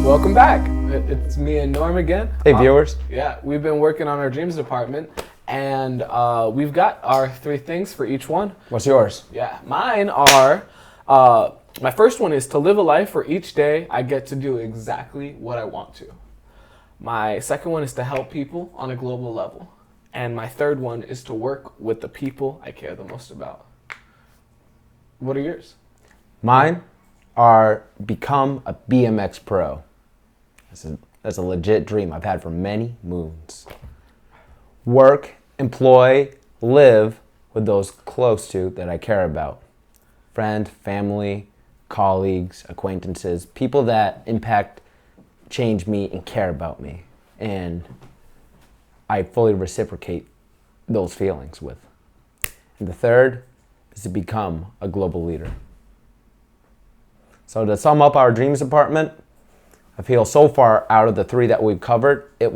Welcome back. It's me and Norm again. Hey, viewers. Yeah, we've been working on our dreams department, and we've got our 3 things for each one. What's yours? Yeah, mine are, my first one is to live a life where each day I get to do exactly what I want to. My second one is to help people on a global level. And my third one is to work with the people I care the most about. What are yours? Mine are become a BMX pro. That's a legit dream I've had for many moons. Work, employ, live with those close to that I care about. Friend, family, colleagues, acquaintances, people that impact, change me, and care about me. And I fully reciprocate those feelings with. And the third is to become a global leader. So to sum up our dreams department, I feel so far out of the 3 that we've covered, it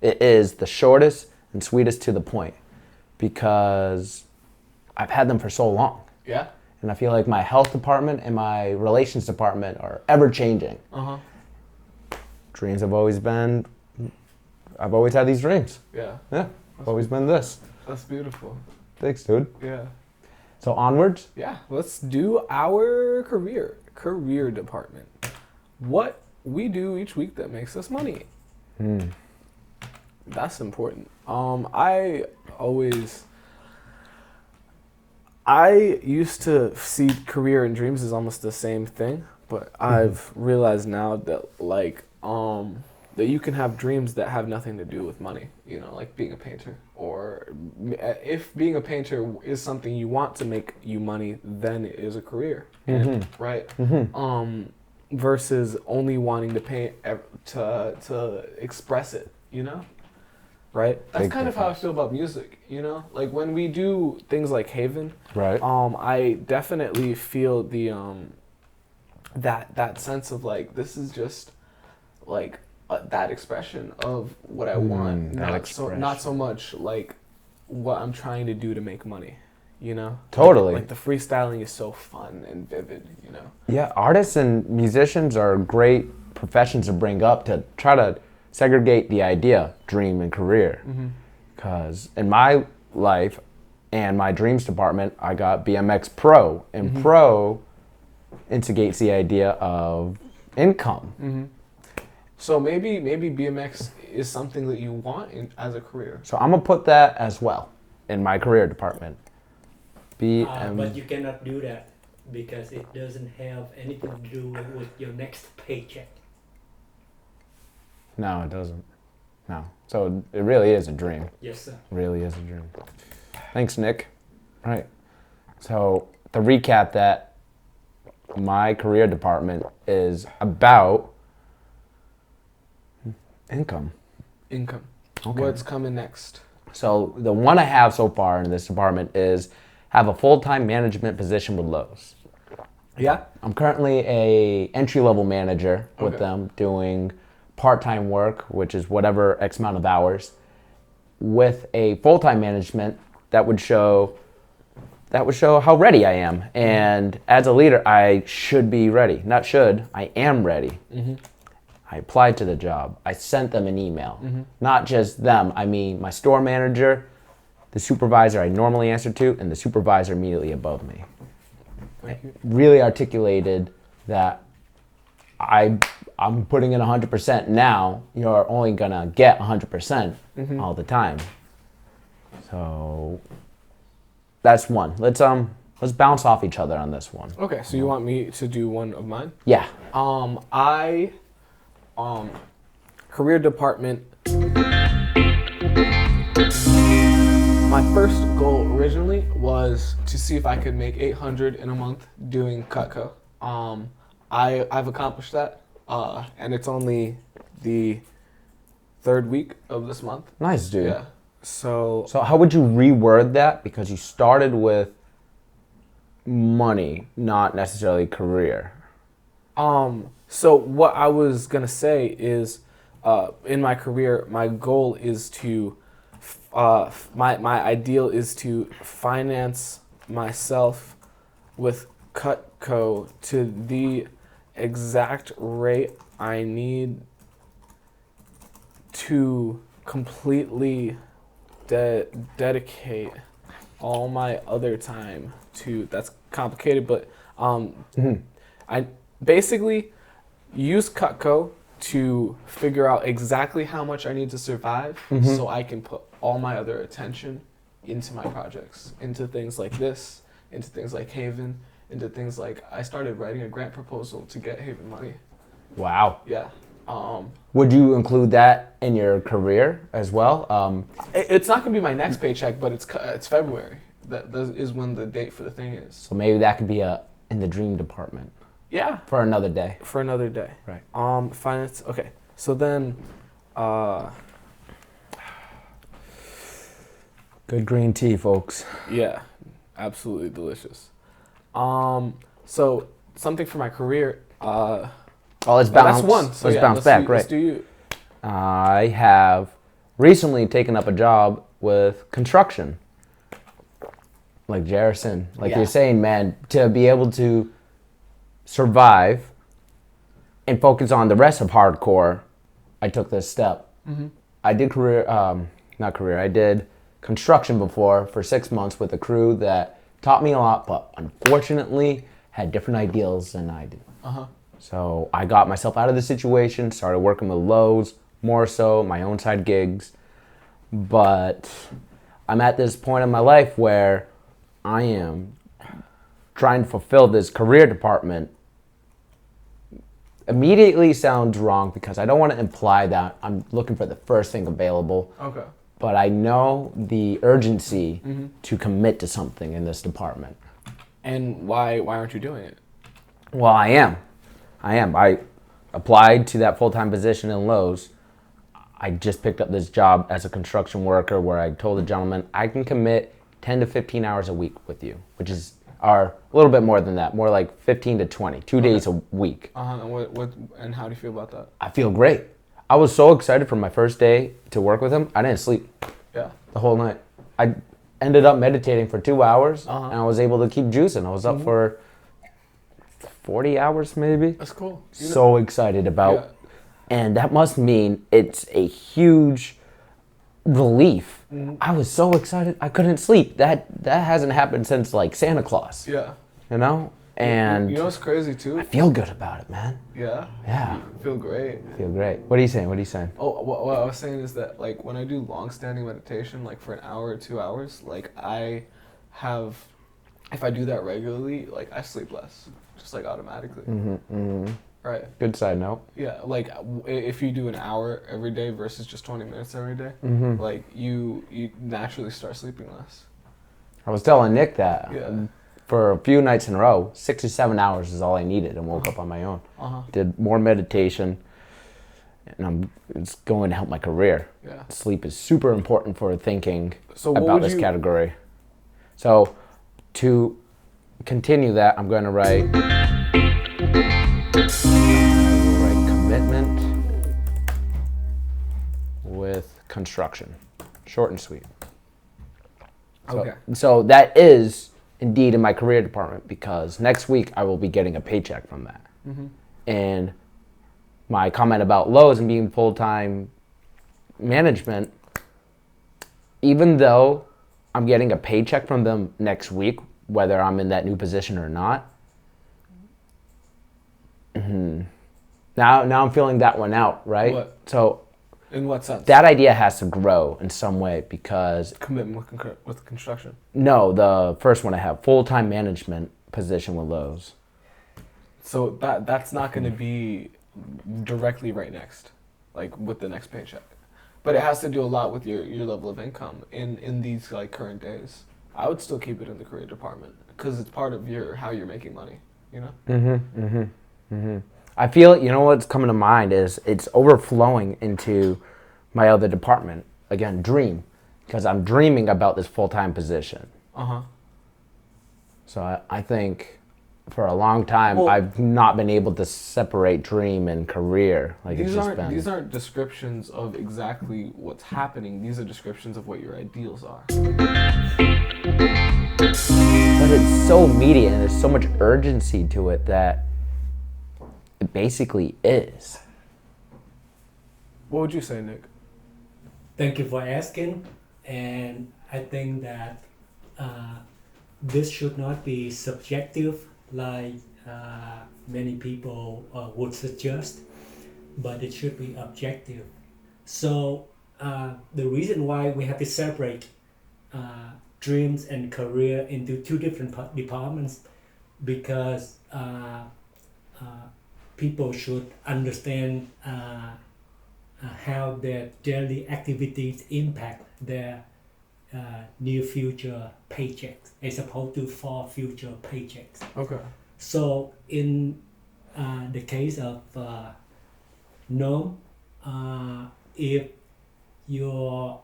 is the shortest and sweetest to the point because I've had them for so long. Yeah. And I feel like my health department and my relations department are ever changing. Dreams have always been, I've always had these dreams. Yeah. Yeah, I've always been this. That's beautiful. Thanks, dude. Yeah. So onwards? Yeah, let's do our career department. What we do each week that makes us money. That's important. I used to see career and dreams as almost the same thing, but I've realized now that that you can have dreams that have nothing to do with money, you know, like being a painter. Or if being a painter is something you want to make you money, then it is a career, right? Versus only wanting to paint to express it, you know? Right? That's Big kind of how I feel about music, you know? Like when we do things like Haven, Right. I definitely feel the that sense of like this is just like that expression of what I want, not so much like what I'm trying to do to make money, you know? Totally. Like the freestyling is so fun and vivid, you know? Yeah, artists and musicians are great professions to bring up to try to segregate the idea, dream and career. Because in my life and my dreams department, I got BMX Pro, and Pro instigates the idea of income. So maybe BMX is something that you want as a career. So I'm gonna put that as well in my career department. But you cannot do that because it doesn't have anything to do with your next paycheck. No, it doesn't. No. So it really is a dream. Yes, sir. Really is a dream. Thanks, Nick. Right. So to recap that, my career department is about income. Income. Okay. What's coming next? So the one I have so far in this department is have a full-time management position with Lowe's. Yeah. I'm currently a entry-level manager with them doing part-time work, which is whatever X amount of hours, with a full-time management that would show how ready I am. And as a leader, I should be ready. Not should, I am ready. I applied to the job. I sent them an email. Not just them, I mean my store manager, the supervisor I normally answer to, and the supervisor immediately above me. Thank you. Really articulated that I'm putting in 100% now. You're only gonna get 100% all the time. So that's one. Let's bounce off each other on this one. Okay, so you want me to do one of mine? Yeah. Career department. My first goal originally was to see if I could make $800 in a month doing Cutco. I've accomplished that, and it's only the 3rd week of this month. Nice, dude. Yeah. So how would you reword that? Because you started with money, not necessarily career. So what I was gonna say is, in my career, my goal is to, my ideal is to finance myself with Cutco to the exact rate I need to completely dedicate all my other time to, that's complicated, but I basically use Cutco to figure out exactly how much I need to survive so I can put all my other attention into my projects, into things like this, into things like Haven, into things like I started writing a grant proposal to get Haven money. Wow. Yeah. Would you include that in your career as well? It's not going to be my next paycheck, but it's February. That is when the date for the thing is. So maybe that could be in the dream department. Yeah. For another day. For another day. Right. Finance. Okay. So then, good green tea, folks. yeah, absolutely delicious. So something for my career. Let's bounce. That's one. So let's bounce back. Right. Let's do you. I have recently taken up a job with construction. Like Jerison, like you're saying, man, to be able to survive and focus on the rest of hardcore, I took this step. I did I did construction before for 6 months with a crew that taught me a lot, but unfortunately had different ideals than I did. So I got myself out of the situation, started working with Lowe's, more so, my own side gigs. But I'm at this point in my life where I am trying to fulfill this career department. Immediately sounds wrong because I don't want to imply that I'm looking for the first thing available. Okay. But I know the urgency to commit to something in this department. And why aren't you doing it? Well, I am. I applied to that full-time position in Lowe's. I just picked up this job as a construction worker where I told the gentleman I can commit 10 to 15 hours a week with you, which is a little bit more than that, more like 15 to 20, 2 days a week. And how do you feel about that? I feel great. I was so excited for my first day to work with him. I didn't sleep the whole night. I ended up meditating for 2 hours, and I was able to keep juicing. I was up for 40 hours maybe. That's cool. So excited about, and that must mean it's a huge relief. I was so excited I couldn't sleep. That hasn't happened since like Santa Claus. Yeah. You know? And you know what's crazy too? I feel good about it, man. Yeah. Yeah. You feel great. I feel great. What are you saying? Oh, what I was saying is that like when I do long-standing meditation, like for an hour or 2 hours, like if I do that regularly, like I sleep less, just like automatically. Right. Good side note. Yeah, like if you do an hour every day versus just 20 minutes every day, like you naturally start sleeping less. I was telling Nick that for a few nights in a row, 6 or 7 hours is all I needed, and woke up on my own. Did more meditation, and it's going to help my career. Yeah. Sleep Sleep is super important for thinking about this category. So to continue that, I'm going to write commitment with construction. Short and sweet. So that is indeed in my career department, because next week I will be getting a paycheck from that. And my comment about Lowe's and being full-time management, even though I'm getting a paycheck from them next week, whether I'm in that new position or not, now I'm feeling that one out, right? What? So in what sense? that idea has to grow in some way, because Commitment with construction. no, the first one I have, full-time management position with Lowe's. So that's not going to be directly right next, like with the next paycheck, but it has to do a lot with your level of income in these like current days. I would still keep it in the career department because it's part of how you're making money, you know? I feel, you know what's coming to mind is it's overflowing into my other department. Again, dream, because I'm dreaming about this full-time position. So I think for a long time, I've not been able to separate dream and carear. Like these aren't descriptions of exactly what's happening. These are descriptions of what your ideals are. But it's so immediate and there's so much urgency to it that it basically is. What would you say, Nick? Thank you for asking, and I think that this should not be subjective like many people would suggest, but it should be objective. So the reason why we have to separate dreams and career into two different departments, because people should understand how their daily activities impact their near future paychecks as opposed to far future paychecks. Okay. So in the case of Gnome, if your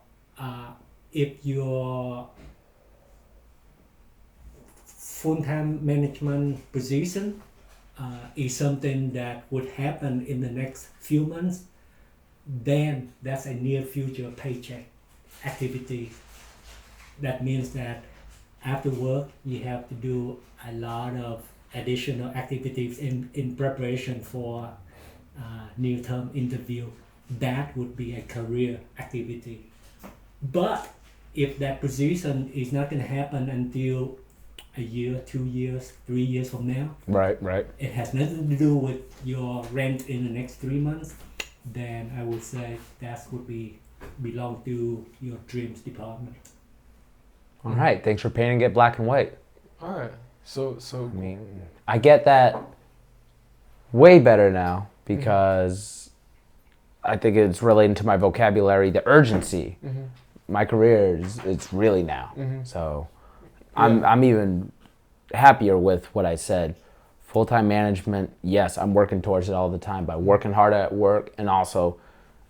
full-time management position is something that would happen in the next few months, then that's a near future paycheck activity. That means that after work you have to do a lot of additional activities in preparation for near-term interview. That would be a career activity. But if that position is not going to happen until a year, 2 years, 3 years from now, Right. it has nothing to do with your rent in the next 3 months, then I would say that would belong to your dreams department. All right. Thanks for painting it black and white. All right. So I mean, I get that way better now because I think it's relating to my vocabulary, the urgency. My career it's really now. So I'm even happier with what I said. Full-time management, yes, I'm working towards it all the time by working hard at work and also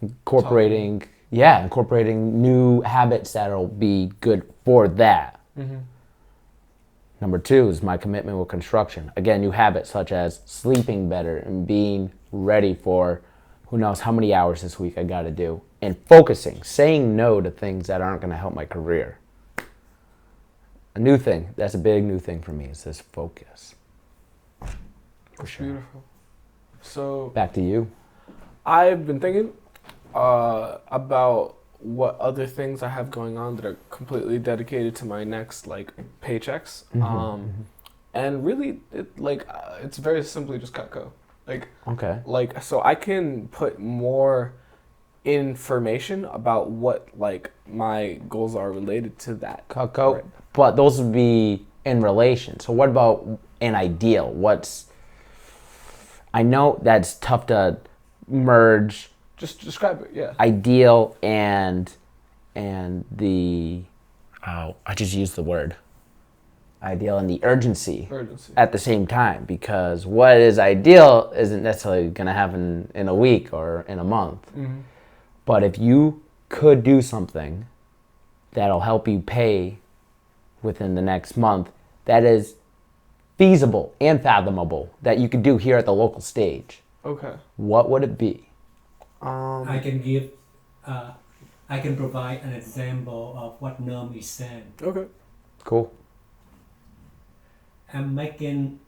incorporating new habits that'll be good for that. Number 2 is my commitment with construction. Again, new habits such as sleeping better and being ready for who knows how many hours this week I got to do. And focusing, saying no to things that aren't going to help my career. A new thing, that's a big new thing for me, is this focus. For sure. Beautiful. So Back to you. I've been thinking about what other things I have going on that are completely dedicated to my next paychecks. And really it's very simply just Cutco. Okay. So I can put more information about what my goals are related to that. Cutco, Right. but those would be in relation. So what about an ideal? I know that's tough to merge. Just describe it, yeah. Ideal and the I just used the word ideal and the urgency at the same time, because what is ideal isn't necessarily going to happen in a week or in a month. But if you could do something that'll help you pay within the next month, that is feasible and fathomable, that you could do here at the local stage, Okay. what would it be? I can provide an example of what Gnome is saying. Okay. Cool. I'm making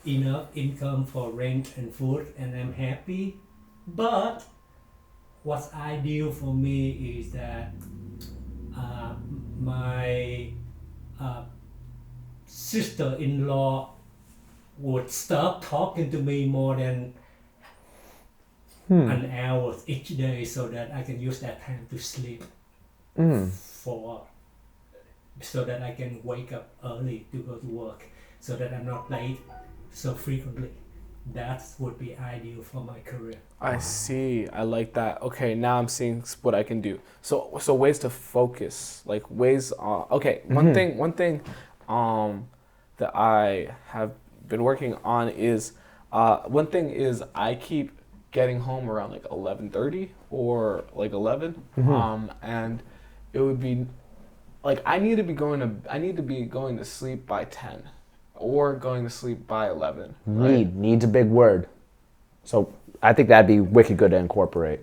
enough income for rent and food, and I'm happy. But what's ideal for me is that my sister-in-law would stop talking to me more than an hour each day, so that I can use that time to sleep so that I can wake up early to go to work, so that I'm not late so frequently. That would be ideal for my career. I see. I like that. Okay, now I'm seeing what I can do. So ways to focus, ways. Okay, one thing, that I have been working on is, one thing is I keep getting home around 11:30 or 11, and it would be I need to be going to sleep by 10 or going to sleep by 11. Needs a big word. So I think that'd be wicked good to incorporate.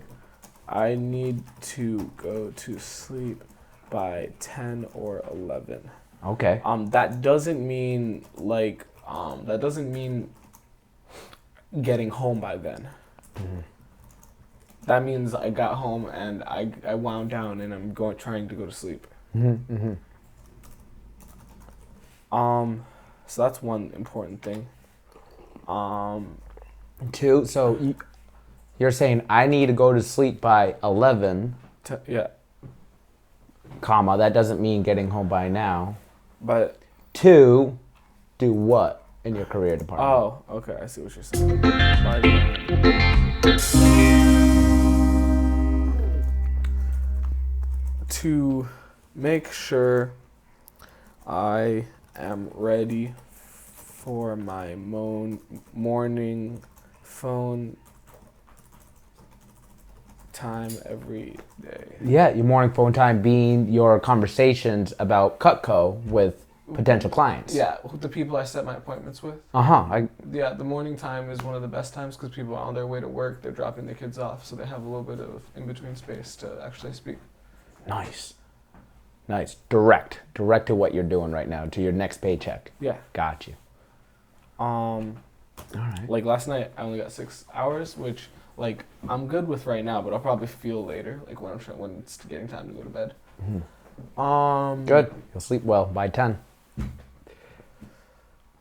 I need to go to sleep by 10 or 11. Okay. That doesn't mean getting home by then. That means I got home and I wound down and I'm trying to go to sleep. So that's one important thing. Two, so you're saying I need to go to sleep by 11, Yeah. comma, that doesn't mean getting home by now. But Two, do what in your career department? oh, okay, I see what you're saying. By then, to make sure I am ready for my morning phone time every day. Yeah, your morning phone time being your conversations about Cutco with potential clients. Yeah, the people I set my appointments with. Uh-huh. The morning time is one of the best times because people are on their way to work, they're dropping their kids off, so they have a little bit of in-between space to actually speak. Nice. Direct to what you're doing right now, to your next paycheck. Yeah. Got you. All right. Like last night, I only got 6 hours, which like I'm good with right now, but I'll probably feel later, like when it's getting time to go to bed. Good. You'll sleep well by 10.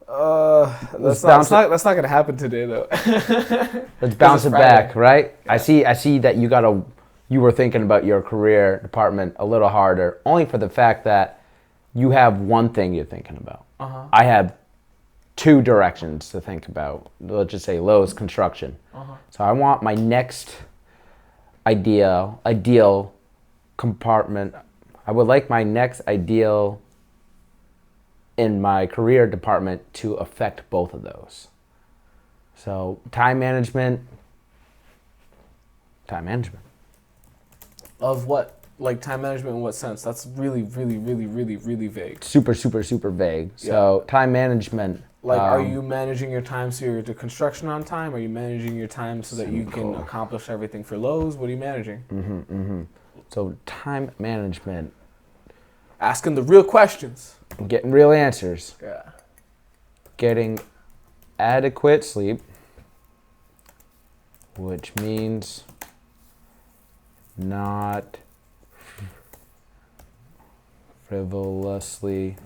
That's not gonna happen today though. Let's bounce it back, right? Yeah. I see that you were thinking about your career department a little harder, only for the fact that you have one thing you're thinking about. Uh-huh. I have 2 directions to think about. Let's just say Lowe's construction. Uh-huh. So I want my next ideal compartment. I would like my next ideal in my career department to affect both of those. So time management. Of what? Like time management in what sense? That's really, really, really, really, really vague. Super vague. So time management. Like, are you managing your time so you're to construction on time? Are you managing your time so that you can accomplish everything for Lowe's? What are you managing? So time management. Asking the real questions. Getting real answers. Yeah. Getting adequate sleep, which means not frivolously.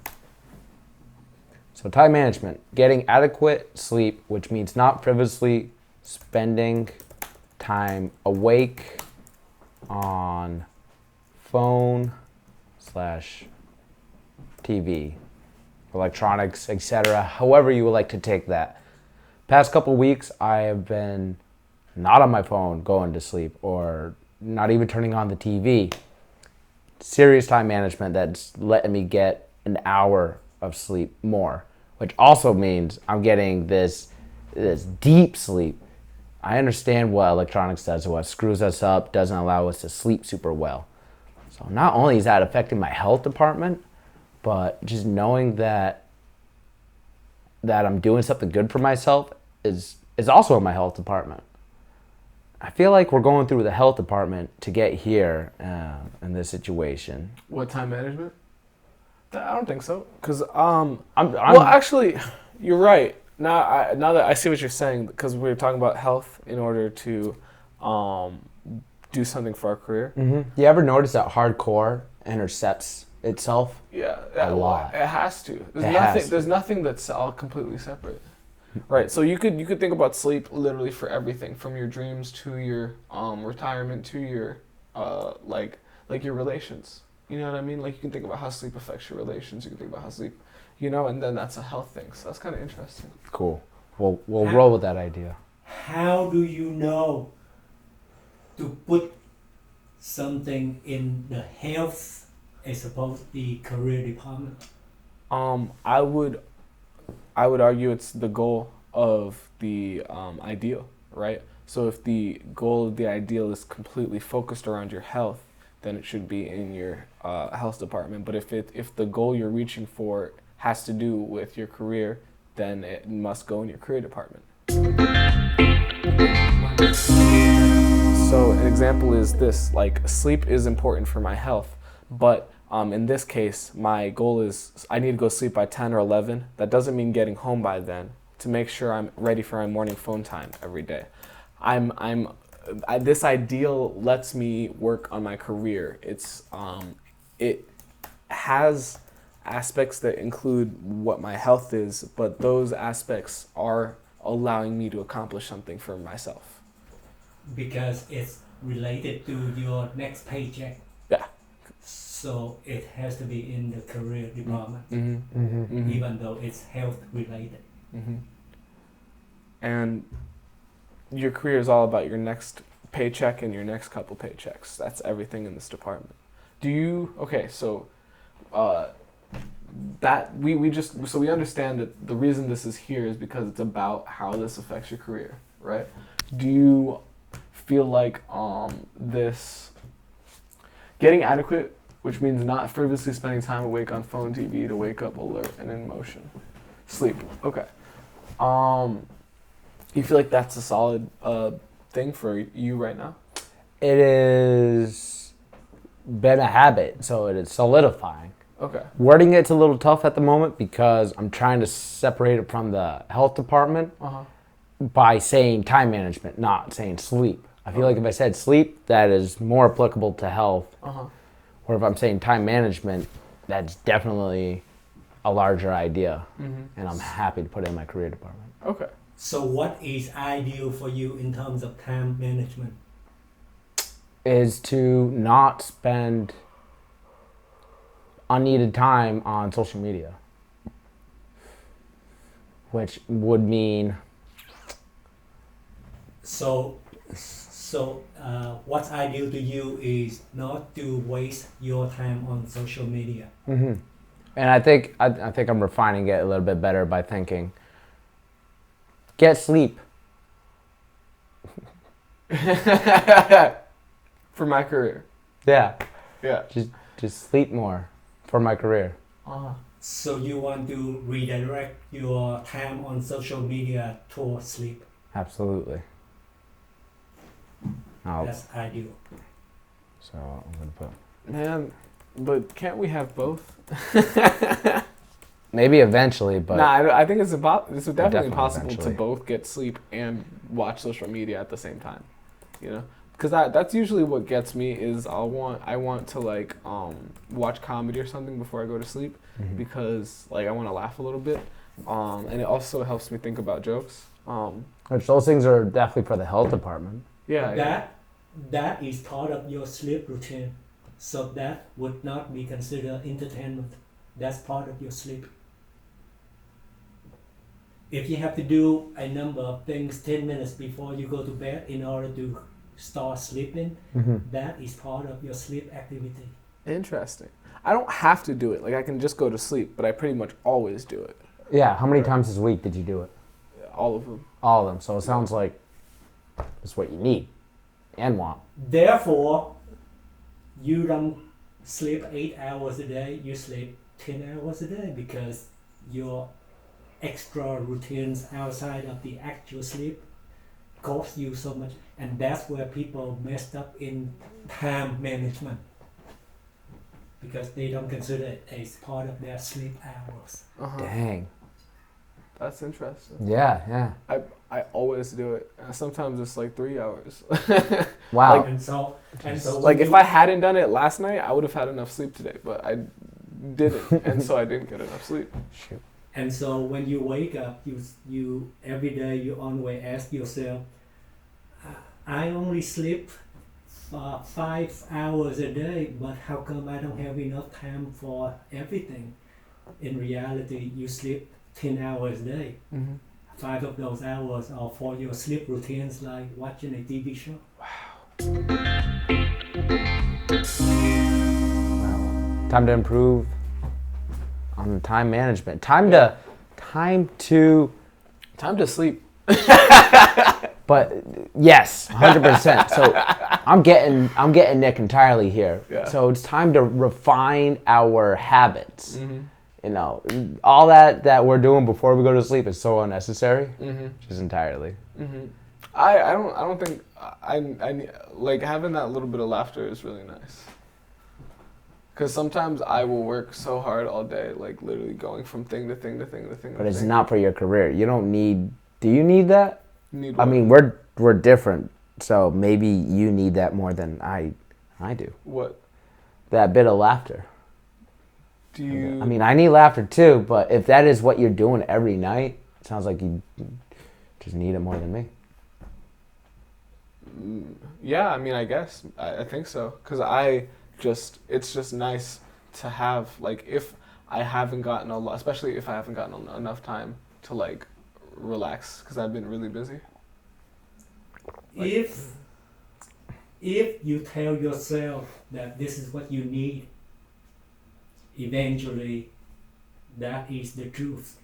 So time management, getting adequate sleep, which means not frivolously spending time awake on phone / TV, electronics, etc. However you would like to take that. Past couple weeks, I have been not on my phone going to sleep or not even turning on the TV. Serious time management that's letting me get an hour of sleep more, which also means I'm getting this deep sleep. I understand what electronics does, what screws us up, doesn't allow us to sleep super well. So not only is that affecting my health department, but just knowing that I'm doing something good for myself is also in my health department. I feel like we're going through the health department to get here in this situation. What, time management? I don't think so. Because well, actually, you're right. Now that I see what you're saying, because we're talking about health in order to do something for our career. Mm-hmm. You ever notice that hardcore intercepts itself? Yeah, a lot. It has to. There's nothing that's all completely separate. Right. So you could think about sleep literally for everything, from your dreams to your retirement to your like your relations. You know what I mean? Like, you can think about how sleep affects your relations. You can think about how sleep, and then that's a health thing. So that's kind of interesting. Cool. We'll roll with that idea. How do you know to put something in the health as opposed to the career department? I would argue it's the goal of the ideal, right? So if the goal of the ideal is completely focused around your health, then it should be in your health department. But if the goal you're reaching for has to do with your career, then it must go in your career department. So an example is this: like, sleep is important for my health, but in this case, my goal is I need to go sleep by 10 or 11. That doesn't mean getting home by then. to make sure I'm ready for my morning phone time every day. This ideal lets me work on my career. It has aspects that include what my health is, but those aspects are allowing me to accomplish something for myself. Because it's related to your next paycheck. Yeah. So it has to be in the career department, Mm-hmm. even though it's health related. Mm-hmm. And your career is all about your next paycheck and your next couple paychecks. That's everything in this department. That we understand that the reason this is here is because it's about how this affects your career, right? Do you feel like this getting adequate, which means not frivolously spending time awake on phone, TV to wake up alert and in motion, sleep? Okay. You feel like that's a solid thing for you right now? It is been a habit, so it is solidifying. Okay. Wording it's a little tough at the moment because I'm trying to separate it from the health department by saying time management, not saying sleep. I feel like if I said sleep, that is more applicable to health. Or if I'm saying time management, that's definitely a larger idea. And I'm happy to put it in my career department. Okay. So what is ideal for you in terms of time management? Is to not spend unneeded time on social media, which would mean So what's ideal to you is not to waste your time on social media. and I think I'm refining it a little bit better by thinking get sleep. For my career. Yeah, just sleep more for my career. So you want to redirect your time on social media towards sleep. Absolutely. That's ideal. So I'm gonna put Man, but can't we have both? maybe eventually, but I think it's definitely Definitely possible eventually. to both get sleep and watch social media at the same time. You know, because that's usually what gets me is I want to like watch comedy or something before I go to sleep because like I want to laugh a little bit, and it also helps me think about jokes. which those things are definitely for the health department. That is part of your sleep routine. So that would not be considered entertainment. That's part of your sleep. If you have to do a number of things 10 minutes before you go to bed in order to start sleeping, that is part of your sleep activity. Interesting. I don't have to do it. Like I can just go to sleep, but I pretty much always do it. Yeah, how many times this week did you do it? All of them. All of them. So it sounds like it's what you need and want. Therefore, you don't sleep 8 hours a day, you sleep 10 hours a day because your extra routines outside of the actual sleep cost you so much. And that's where people messed up in time management because they don't consider it as part of their sleep hours. Dang. That's interesting. Yeah. I always do it. Sometimes it's like 3 hours. Wow. And so Like if I hadn't done it last night, I would have had enough sleep today, but I didn't, and so I didn't get enough sleep. Shoot. And so when you wake up, you every day you always ask yourself, I only sleep 5 hours a day, but how come I don't have enough time for everything? In reality, you sleep 10 hours a day. 5 of those hours are for your sleep routines, like watching a TV show. Wow. Time to improve on time management. Time to sleep. But yes, 100%. So I'm getting Nick entirely here. Yeah. So it's time to refine our habits. You know, all that we're doing before we go to sleep is so unnecessary. Just entirely. I don't think I like having that little bit of laughter is really nice. Because sometimes I will work so hard all day, like literally going from thing to thing to thing to thing. But it's not for your career. You don't need. Do you need that? Need I what? mean, we're different, so maybe you need that more than I do. What? That bit of laughter. Do you? I mean, I need laughter too, but if that is what you're doing every night, it sounds like you just need it more than me. Yeah, I mean, I guess I think so. Because it's just nice to have, like, if I haven't gotten a lot, especially if I haven't gotten enough time to like relax because I've been really busy. If you tell yourself that this is what you need, eventually that is the truth.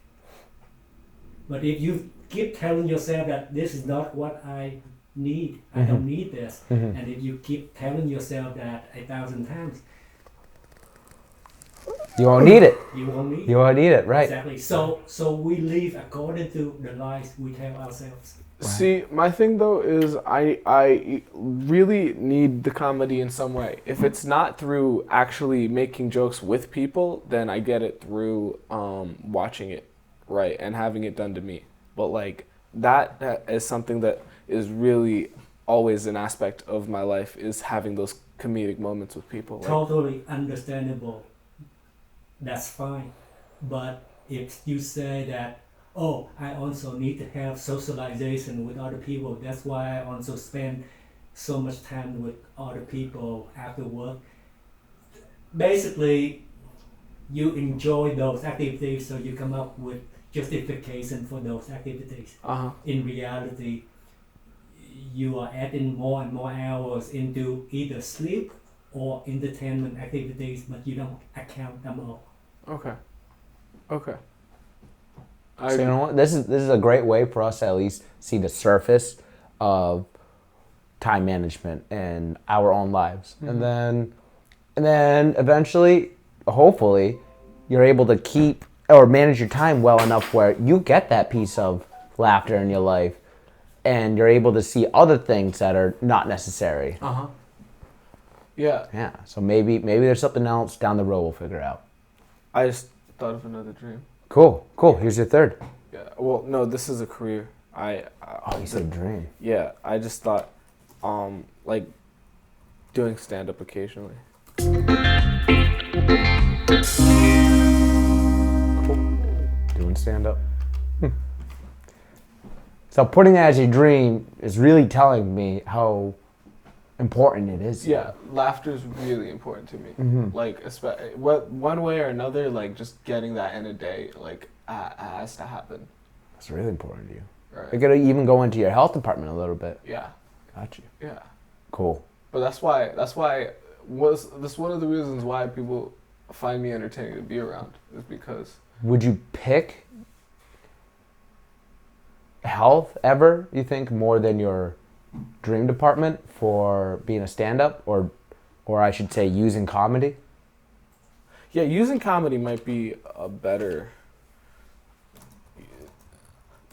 But if you keep telling yourself that this is not what I need, I don't need this, and if you keep telling yourself that 1,000 times, You won't need it. you won't need You won't need it, right? Exactly. So we live according to the lies we tell ourselves. See, my thing though is I really need the comedy in some way. If it's not through actually making jokes with people, then I get it through watching it, right, and having it done to me. But like that is something that is really always an aspect of my life, is having those comedic moments with people. Like, Totally understandable. That's fine. But if you say that, oh, I also need to have socialization with other people, that's why I also spend so much time with other people after work. Basically, you enjoy those activities, so you come up with justification for those activities. In reality, you are adding more and more hours into either sleep or entertainment activities, but you don't account them all. Okay. So you know what? This is a great way for us to at least see the surface of time management in our own lives, and then eventually, hopefully, you're able to keep or manage your time well enough where you get that piece of laughter in your life, and you're able to see other things that are not necessary. Yeah. Yeah. So maybe there's something else down the road we'll figure out. I just thought of another dream. Cool. Here's your third. Yeah. Well, no, this is a career. You said dream. Yeah, I just thought, like, doing stand-up occasionally. Cool. Doing stand-up. So putting that as your dream is really telling me how important it is. Yeah, laughter is really important to me. Like, one way or another, like, just getting that in a day, like, has to happen. It's really important to you. Right. You're gonna even go into your health department a little bit. Yeah. Got you. Yeah. Cool. But that's why that's one of the reasons why people find me entertaining to be around, is because. Would you pick health ever, you think, more than your dream department for being a stand-up, or I should say using comedy? Yeah, using comedy might be a better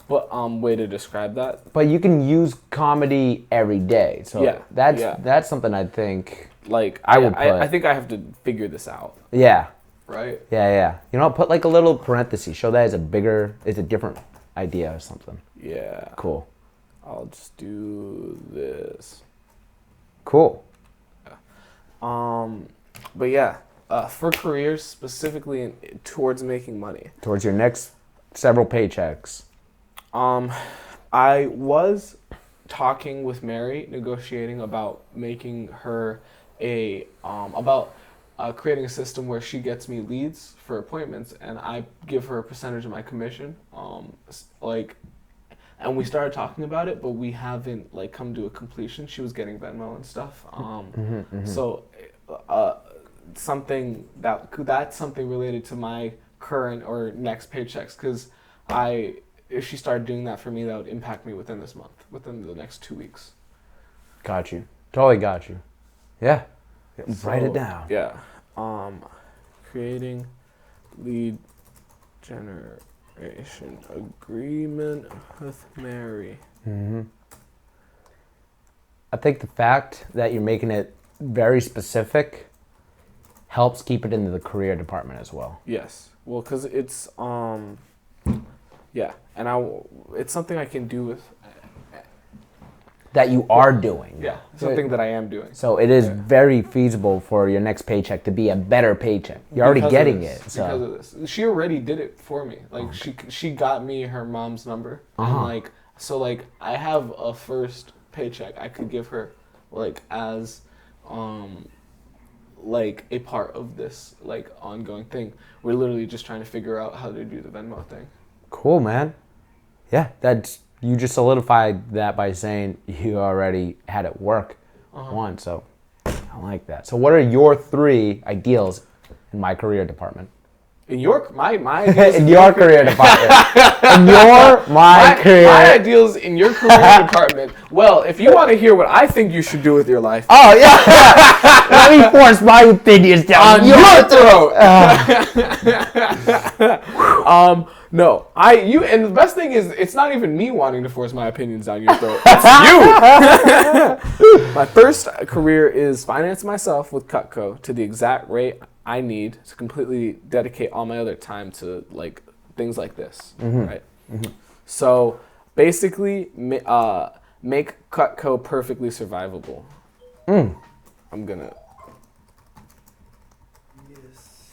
way to describe that. But you can use comedy every day, so Yeah, that's something I think. Like, I think I have to figure this out. Yeah. Right? Yeah. You know, put like a little parenthesis. Show that it's a different idea or something. Yeah. Cool. I'll just do this. Cool. But yeah, for careers specifically towards making money. Towards your next several paychecks. I was talking with Mary, negotiating about making her creating a system where she gets me leads for appointments, and I give her a percentage of my commission. And we started talking about it, but we haven't like come to a completion. She was getting Venmo and stuff. So that's something related to my current or next paychecks, because if she started doing that for me, that would impact me within this month, within the next 2 weeks. Got you. Totally got you. Yeah. Write it So, down. Yeah. Creating lead generation agreement with Mary. I think the fact that you're making it very specific helps keep it into the career department as well. Yes. Well, because it's yeah, and it's something I can do with. That you are doing. Yeah, something that I am doing. So it is very feasible for your next paycheck to be a better paycheck. You're already getting it. So. Because of this. She already did it for me. Like, she got me her mom's number. And, like, so, like, I have a first paycheck I could give her, like, as, like, a part of this, like, ongoing thing. We're literally just trying to figure out how to do the Venmo thing. Cool, man. Yeah, you just solidified that by saying you already had it work once, so I like that. So what are your 3 ideals in my career department? In my ideals in your career department. My ideals in your career department. Well, if you want to hear what I think you should do with your life. Oh yeah. Let me force my opinions down your throat. No, and the best thing is, it's not even me wanting to force my opinions down your throat. It's you. My first career is finance myself with Cutco to the exact rate I need to completely dedicate all my other time to like things like this, right? Mm-hmm. So basically, make Cutco perfectly survivable. I'm gonna. Yes.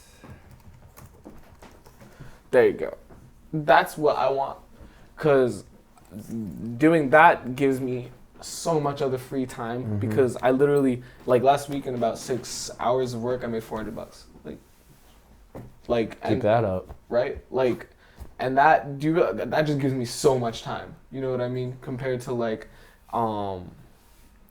There you go. That's what I want, because doing that gives me so much other free time, because I literally, like last week in about 6 hours of work, I made $400. Like keep that up. Right? Like, and that just gives me so much time. You know what I mean? Compared to like,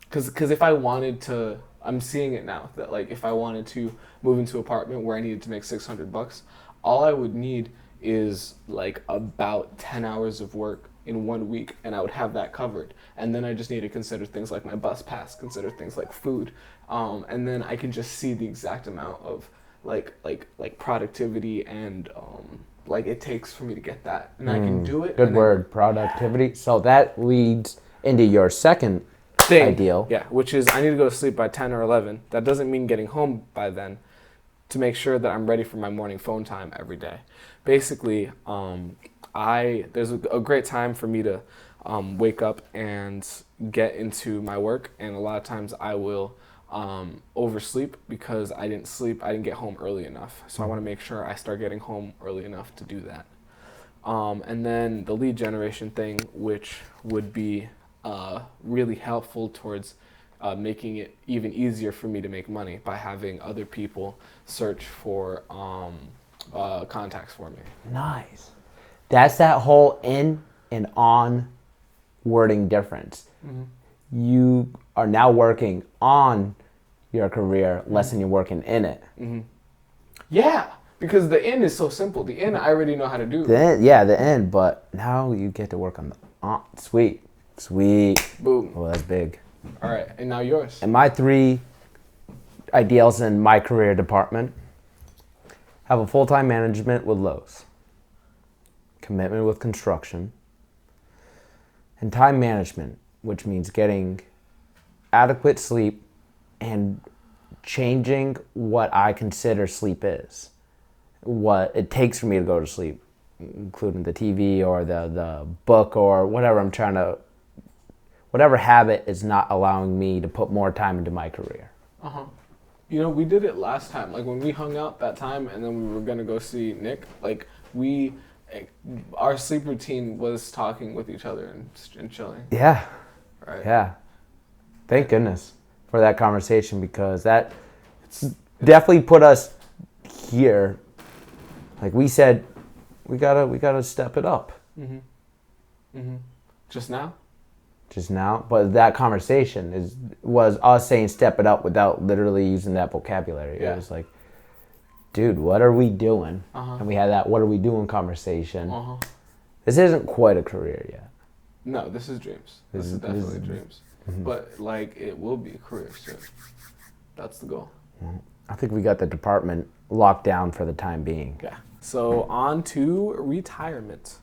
because if I wanted to, I'm seeing it now that like if I wanted to move into an apartment where I needed to make $600, all I would need is like about 10 hours of work in 1 week, and I would have that covered. And then I just need to consider things like my bus pass, consider things like food, and then I can just see the exact amount of like productivity and like it takes for me to get that, and I can do it. Good word, productivity. So that leads into your second ideal. Yeah, which is I need to go to sleep by 10 or 11. That doesn't mean getting home by then, to make sure that I'm ready for my morning phone time every day. Basically, there's a great time for me to wake up and get into my work, and a lot of times I will oversleep because I didn't get home early enough. So I want to make sure I start getting home early enough to do that. And then the lead generation thing, which would be really helpful towards making it even easier for me to make money by having other people search for contacts for me. Nice. That's that whole in and on wording difference. You are now working on your career less than you're working in it. Yeah, because the in is so simple. The in I already know how to do. The in, but now you get to work on the on. Sweet. Boom. Oh, that's big. All right, and now yours. And my 3 ideals in my career department: have a full-time management with Lowe's, commitment with construction, and time management, which means getting adequate sleep and changing what I consider sleep is, what it takes for me to go to sleep, including the TV or the book or whatever habit is not allowing me to put more time into my career. You know, we did it last time. Like when we hung out that time and then we were going to go see Nick, like our sleep routine was talking with each other and chilling. Yeah. Right. Yeah. Thank goodness for that conversation, because that definitely put us here. Like we said, we gotta step it up. Just now, but that conversation was us saying step it up without literally using that vocabulary. Yeah. It was like, dude, what are we doing? And we had that what are we doing conversation. This isn't quite a career yet. No, this is dreams. This is definitely dreams. But like it will be a career soon. That's the goal. I think we got the department locked down for the time being. Yeah. So on to retirement.